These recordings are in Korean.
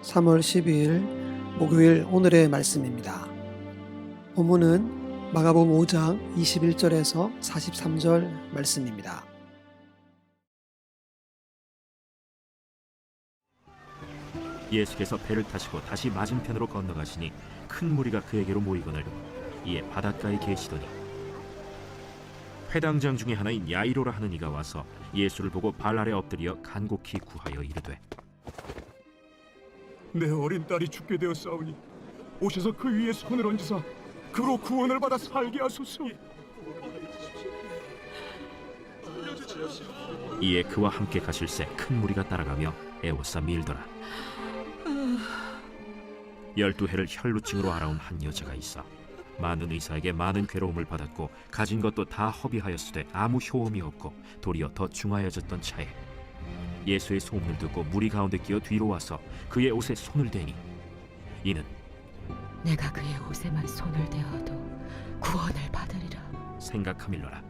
3월 12일 목요일 오늘의 말씀입니다. 본문은 마가복음 5장 21절에서 43절 말씀입니다. 예수께서 배를 타시고 다시 맞은편으로 건너가시니 큰 무리가 그에게로 모이거늘 이에 바닷가에 계시더니 회당장 중에 하나인 야이로라 하는 이가 와서 예수를 보고 발 아래 엎드려 간곡히 구하여 이르되 내 어린 딸이 죽게 되었사오니 오셔서 그 위에 손을 얹으사 그로 구원을 받아 살게 하소서. 이에 그와 함께 가실새 큰 무리가 따라가며 애워싸 밀더라. 12해를 혈루증으로 앓아온 한 여자가 있어 많은 의사에게 많은 괴로움을 받았고 가진 것도 다 허비하였으되 아무 효험이 없고 도리어 더 중하여졌던 차에 예수의 소문을 듣고 무리 가운데 끼어 뒤로 와서 그의 옷에 손을 대니 이는 내가 그의 옷에만 손을 대어도 구원을 받으리라 생각하밀러라.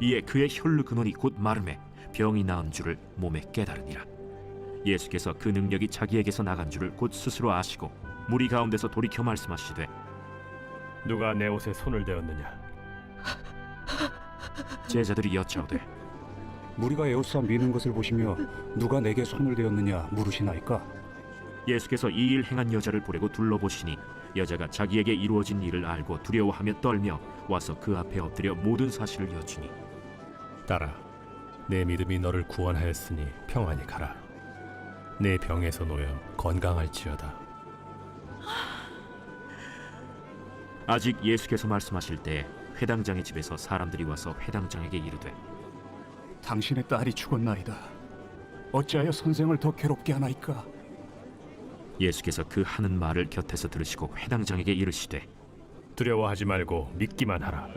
이에 그의 혈루 근원이 곧 마름에 병이 나은 줄을 몸에 깨달으니라. 예수께서 그 능력이 자기에게서 나간 줄을 곧 스스로 아시고 무리 가운데서 돌이켜 말씀하시되 누가 내 옷에 손을 대었느냐? 제자들이 여짜오되 무리가 에워싸 미는 것을 보시며 누가 내게 손을 대었느냐 물으시나이까? 예수께서 이 일 행한 여자를 보려고 둘러보시니 여자가 자기에게 이루어진 일을 알고 두려워하며 떨며 와서 그 앞에 엎드려 모든 사실을 여쭈니 딸아, 내 믿음이 너를 구원하였으니 평안히 가라. 내 병에서 놓여 건강할지어다. 아직 예수께서 말씀하실 때 회당장의 집에서 사람들이 와서 회당장에게 이르되 당신의 딸이 죽었나이다. 어찌하여 선생을 더 괴롭게 하나이까? 예수께서 그 하는 말을 곁에서 들으시고 회당장에게 이르시되 두려워하지 말고 믿기만 하라.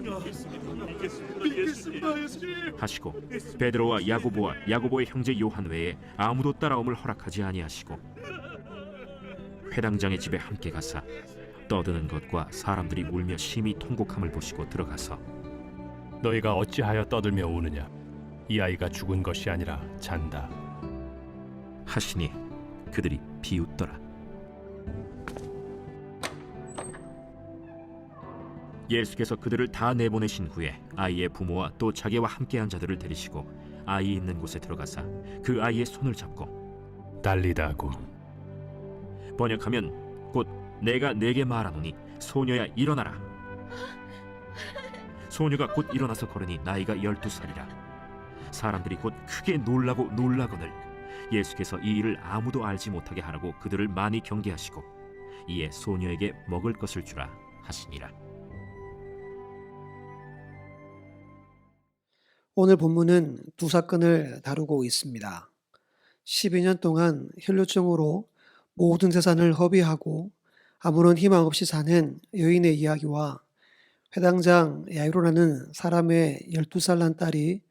하시고 베드로와 야고보와 야고보의 형제 요한 외에 아무도 따라옴을 허락하지 아니하시고 회당장의 집에 함께 가사 떠드는 것과 사람들이 울며 심히 통곡함을 보시고 들어가서 너희가 어찌하여 떠들며 우느냐? 이 아이가 죽은 것이 아니라 잔다. 하시니 그들이 비웃더라. 예수께서 그들을 다 내보내신 후에 아이의 부모와 또 자기와 함께한 자들을 데리시고 아이 있는 곳에 들어가사 그 아이의 손을 잡고 달리다고. 번역하면 곧 내가 내게 말하노니 소녀야 일어나라. 소녀가 곧 일어나서 걸으니 나이가 12살이라. 사람들이 곧 크게 놀라고 놀라거늘 예수께서 이 일을 아무도 알지 못하게 하라고 그들을 많이 경계하시고 이에 소녀에게 먹을 것을 주라 하시니라. 오늘 본문은 두 사건을 다루고 있습니다. 12년 동안 혈루증으로 모든 재산을 허비하고 아무런 희망 없이 사는 여인의 이야기와 회당장 야이로라는 사람의 12살 난 딸이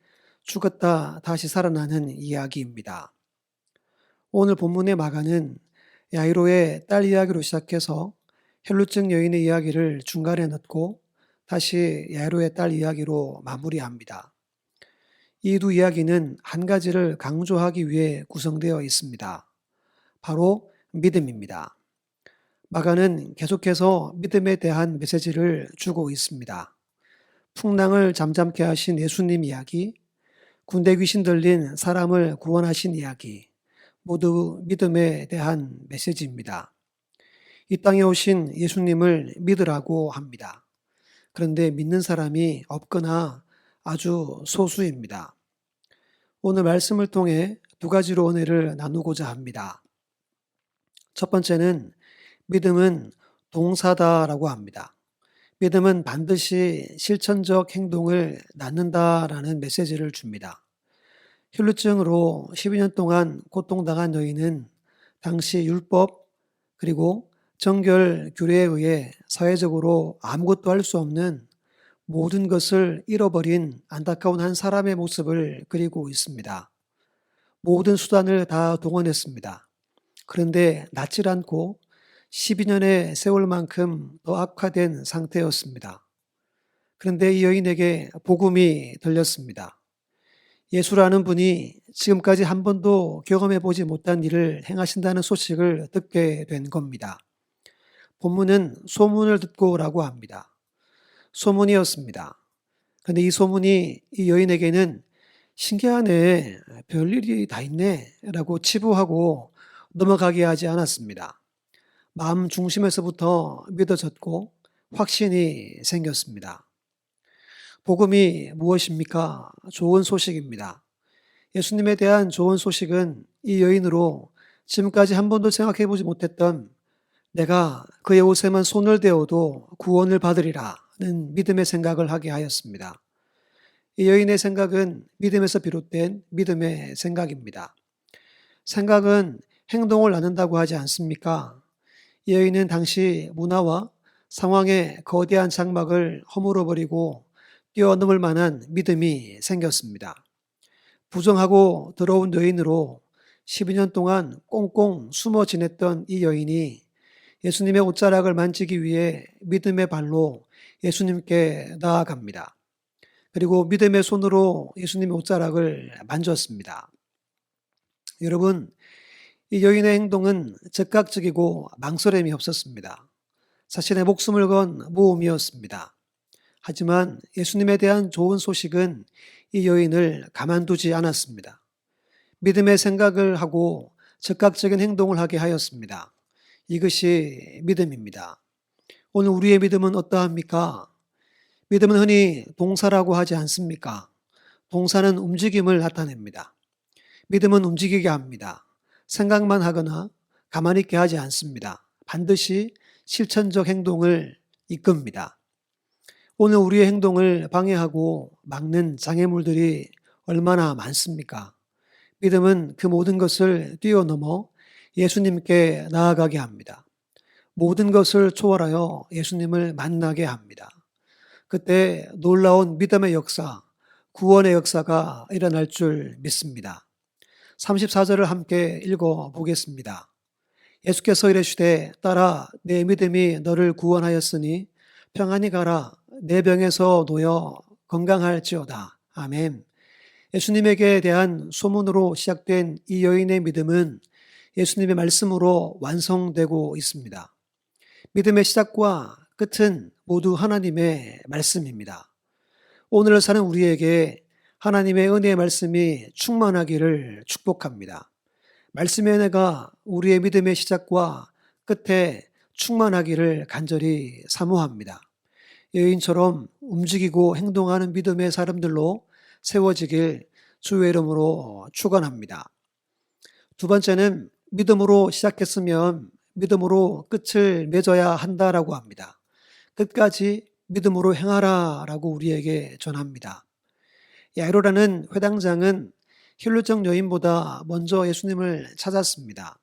죽었다 다시 살아나는 이야기입니다. 오늘 본문의 마가는 야이로의 딸 이야기로 시작해서 혈루증 여인의 이야기를 중간에 넣고 다시 야이로의 딸 이야기로 마무리합니다. 이 두 이야기는 한 가지를 강조하기 위해 구성되어 있습니다. 바로 믿음입니다. 마가는 계속해서 믿음에 대한 메시지를 주고 있습니다. 풍랑을 잠잠케 하신 예수님 이야기, 군대 귀신 들린 사람을 구원하신 이야기, 모두 믿음에 대한 메시지입니다. 이 땅에 오신 예수님을 믿으라고 합니다. 그런데 믿는 사람이 없거나 아주 소수입니다. 오늘 말씀을 통해 두 가지로 은혜를 나누고자 합니다. 첫 번째는 믿음은 동사다라고 합니다. 믿음은 반드시 실천적 행동을 낳는다라는 메시지를 줍니다. 혈루증으로 12년 동안 고통당한 여인은 당시 율법 그리고 정결 규례에 의해 사회적으로 아무것도 할 수 없는 모든 것을 잃어버린 안타까운 한 사람의 모습을 그리고 있습니다. 모든 수단을 다 동원했습니다. 그런데 낫질 않고 12년의 세월만큼 더 악화된 상태였습니다. 그런데 이 여인에게 복음이 들렸습니다. 예수라는 분이 지금까지 한 번도 경험해 보지 못한 일을 행하신다는 소식을 듣게 된 겁니다. 본문은 소문을 듣고라고 합니다. 소문이었습니다. 그런데 이 소문이 이 여인에게는 신기하네, 별일이 다 있네 라고 치부하고 넘어가게 하지 않았습니다. 마음 중심에서부터 믿어졌고 확신이 생겼습니다. 복음이 무엇입니까? 좋은 소식입니다. 예수님에 대한 좋은 소식은 이 여인으로 지금까지 한 번도 생각해 보지 못했던 내가 그의 옷에만 손을 대어도 구원을 받으리라는 믿음의 생각을 하게 하였습니다. 이 여인의 생각은 믿음에서 비롯된 믿음의 생각입니다. 생각은 행동을 낳는다고 하지 않습니까? 이 여인은 당시 문화와 상황의 거대한 장막을 허물어버리고 뛰어넘을 만한 믿음이 생겼습니다. 부정하고 더러운 여인으로 12년 동안 꽁꽁 숨어 지냈던 이 여인이 예수님의 옷자락을 만지기 위해 믿음의 발로 예수님께 나아갑니다. 그리고 믿음의 손으로 예수님의 옷자락을 만졌습니다. 여러분, 이 여인의 행동은 즉각적이고 망설임이 없었습니다. 자신의 목숨을 건 모험이었습니다. 하지만 예수님에 대한 좋은 소식은 이 여인을 가만두지 않았습니다. 믿음의 생각을 하고 즉각적인 행동을 하게 하였습니다. 이것이 믿음입니다. 오늘 우리의 믿음은 어떠합니까? 믿음은 흔히 동사라고 하지 않습니까? 동사는 움직임을 나타냅니다. 믿음은 움직이게 합니다. 생각만 하거나 가만히 있게 하지 않습니다. 반드시 실천적 행동을 이끕니다. 오늘 우리의 행동을 방해하고 막는 장애물들이 얼마나 많습니까? 믿음은 그 모든 것을 뛰어넘어 예수님께 나아가게 합니다. 모든 것을 초월하여 예수님을 만나게 합니다. 그때 놀라운 믿음의 역사, 구원의 역사가 일어날 줄 믿습니다. 34절을 함께 읽어보겠습니다. 예수께서 이르시되 딸아 내 믿음이 너를 구원하였으니 평안히 가라 내 병에서 놓여 건강할지어다. 아멘. 예수님에게 대한 소문으로 시작된 이 여인의 믿음은 예수님의 말씀으로 완성되고 있습니다. 믿음의 시작과 끝은 모두 하나님의 말씀입니다. 오늘을 사는 우리에게 하나님의 은혜의 말씀이 충만하기를 축복합니다. 말씀의 은혜가 우리의 믿음의 시작과 끝에 충만하기를 간절히 사모합니다. 여인처럼 움직이고 행동하는 믿음의 사람들로 세워지길 주의 이름으로 축원합니다. 두 번째는 믿음으로 시작했으면 믿음으로 끝을 맺어야 한다라고 합니다. 끝까지 믿음으로 행하라라고 우리에게 전합니다. 야이로라는 회당장은 혈루증 여인보다 먼저 예수님을 찾았습니다.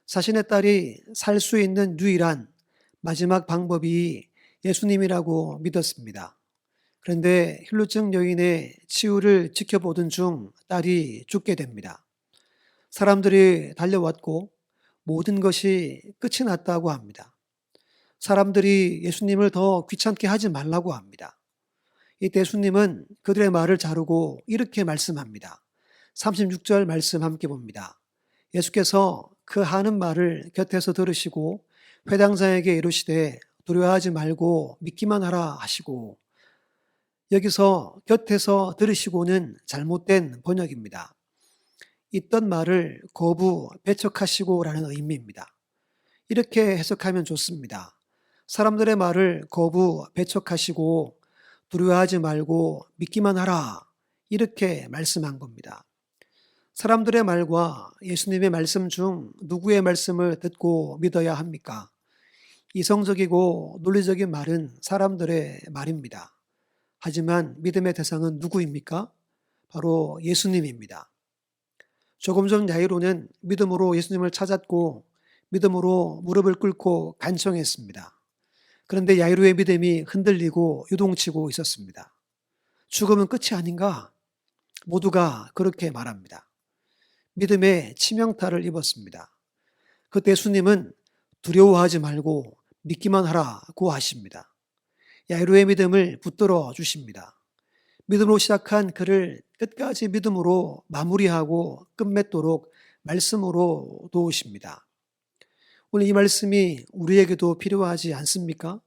자신의 딸이 살 수 있는 유일한 마지막 방법이 예수님이라고 믿었습니다. 그런데 혈루증 여인의 치유를 지켜보던 중 딸이 죽게 됩니다. 사람들이 달려왔고 모든 것이 끝이 났다고 합니다. 사람들이 예수님을 더 귀찮게 하지 말라고 합니다. 이때 예수님은 그들의 말을 자르고 이렇게 말씀합니다. 36절 말씀 함께 봅니다. 예수께서 그 하는 말을 곁에서 들으시고 회당장에게 이르시되 두려워하지 말고 믿기만 하라 하시고, 여기서 곁에서 들으시고는 잘못된 번역입니다. 있던 말을 거부, 배척하시고 라는 의미입니다. 이렇게 해석하면 좋습니다. 사람들의 말을 거부, 배척하시고 두려워하지 말고 믿기만 하라, 이렇게 말씀한 겁니다. 사람들의 말과 예수님의 말씀 중 누구의 말씀을 듣고 믿어야 합니까? 이성적이고 논리적인 말은 사람들의 말입니다. 하지만 믿음의 대상은 누구입니까? 바로 예수님입니다. 조금 전 야이로는 믿음으로 예수님을 찾았고 믿음으로 무릎을 꿇고 간청했습니다. 그런데 야이로의 믿음이 흔들리고 요동치고 있었습니다. 죽음은 끝이 아닌가? 모두가 그렇게 말합니다. 믿음의 치명타를 입었습니다. 그때 예수님은 두려워하지 말고 믿기만 하라고 하십니다. 야이로의 믿음을 붙들어 주십니다. 믿음으로 시작한 그를 끝까지 믿음으로 마무리하고 끝맺도록 말씀으로 도우십니다. 오늘 이 말씀이 우리에게도 필요하지 않습니까?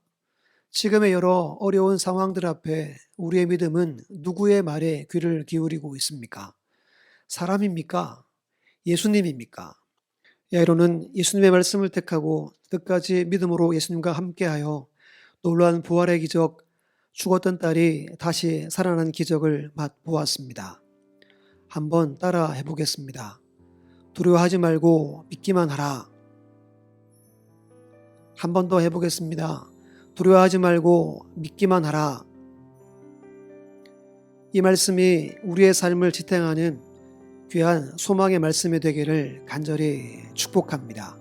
지금의 여러 어려운 상황들 앞에 우리의 믿음은 누구의 말에 귀를 기울이고 있습니까? 사람입니까? 예수님입니까? 야이로는 예수님의 말씀을 택하고 끝까지 믿음으로 예수님과 함께하여 놀라운 부활의 기적, 죽었던 딸이 다시 살아난 기적을 맛보았습니다. 한번 따라 해보겠습니다. 두려워하지 말고 믿기만 하라. 한 번 더 해보겠습니다. 두려워하지 말고 믿기만 하라. 이 말씀이 우리의 삶을 지탱하는 귀한 소망의 말씀이 되기를 간절히 축복합니다.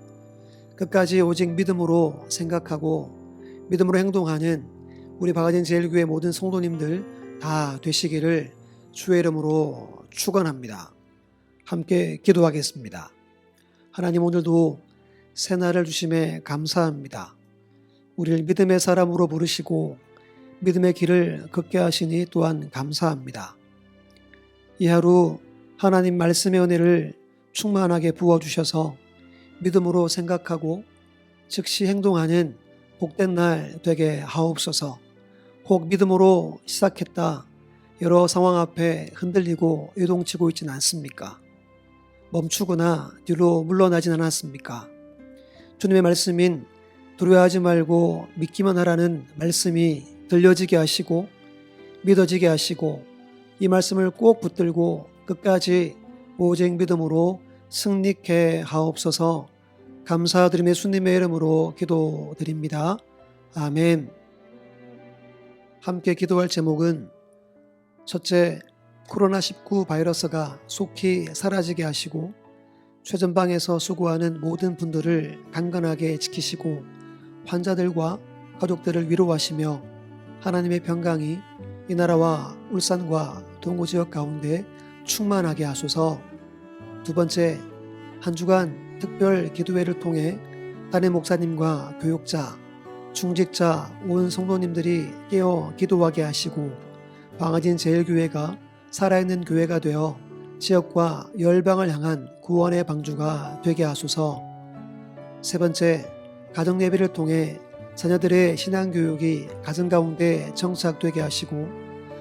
끝까지 오직 믿음으로 생각하고 믿음으로 행동하는 우리 박아진 제일교회 모든 성도님들 다 되시기를 주의 이름으로 축원합니다. 함께 기도하겠습니다. 하나님, 오늘도 새날을 주심에 감사합니다. 우리를 믿음의 사람으로 부르시고 믿음의 길을 걷게 하시니 또한 감사합니다. 이 하루 하나님 말씀의 은혜를 충만하게 부어주셔서 믿음으로 생각하고 즉시 행동하는 복된 날 되게 하옵소서. 혹 믿음으로 시작했다 여러 상황 앞에 흔들리고 요동치고 있진 않습니까? 멈추거나 뒤로 물러나진 않았습니까? 주님의 말씀인 두려워하지 말고 믿기만 하라는 말씀이 들려지게 하시고 믿어지게 하시고 이 말씀을 꼭 붙들고 끝까지 오직 믿음으로 승리케 하옵소서. 감사드리며 예수님의 이름으로 기도드립니다. 아멘. 함께 기도할 제목은 첫째, 코로나19 바이러스가 속히 사라지게 하시고 최전방에서 수고하는 모든 분들을 강건하게 지키시고 환자들과 가족들을 위로하시며 하나님의 평강이 이 나라와 울산과 동구지역 가운데 충만하게 하소서. 두 번째, 한 주간 특별 기도회를 통해 담임 목사님과 교육자, 중직자, 온 성도님들이 깨어 기도하게 하시고 방아진 제일교회가 살아있는 교회가 되어 지역과 열방을 향한 구원의 방주가 되게 하소서. 세 번째, 가정예배를 통해 자녀들의 신앙교육이 가정 가운데 정착되게 하시고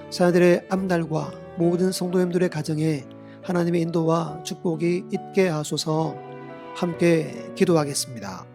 자녀들의 앞날과 모든 성도님들의 가정에 하나님의 인도와 축복이 있게 하소서. 함께 기도하겠습니다.